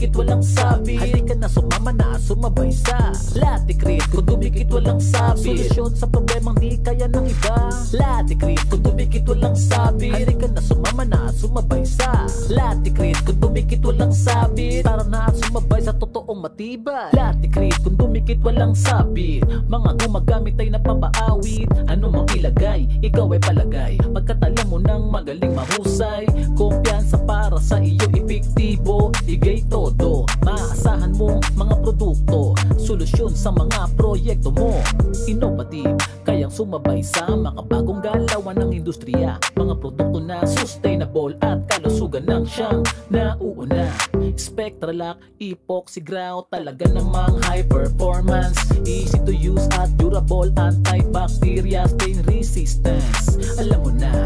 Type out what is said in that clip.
dumikit walang sabi. Halika na sumama na, sumabay sa Laticrete. Kung dumikit walang sabi, solusyon sa problemang di kaya ng iba. Laticrete. Kung dumikit walang sabi, halika na sumama na, sumabay sa Laticrete. Kung dumikit walang sabi, tara na at sumabay sa totoong matibay. Laticrete. Kung dumikit walang sabi, mga gumagamit ay napapaawit. Ano mang ilagay, ikaw ay palagay. Pagkatala mo ng magaling mahusay, kumpiyansa para sa iyo epektibo. Igay todo, maasahan mong mga produkto, solusyon sa mga proyekto mo. Innovative, kayang sumabay sa makabagong galawan ng industriya. Mga produkto na sustainable at kalusugan ng siyang nauuna. Spectralock, epoxy grout, talaga namang high performance. Easy to use at durable, antibacteria, stain resistance. Alam mo na,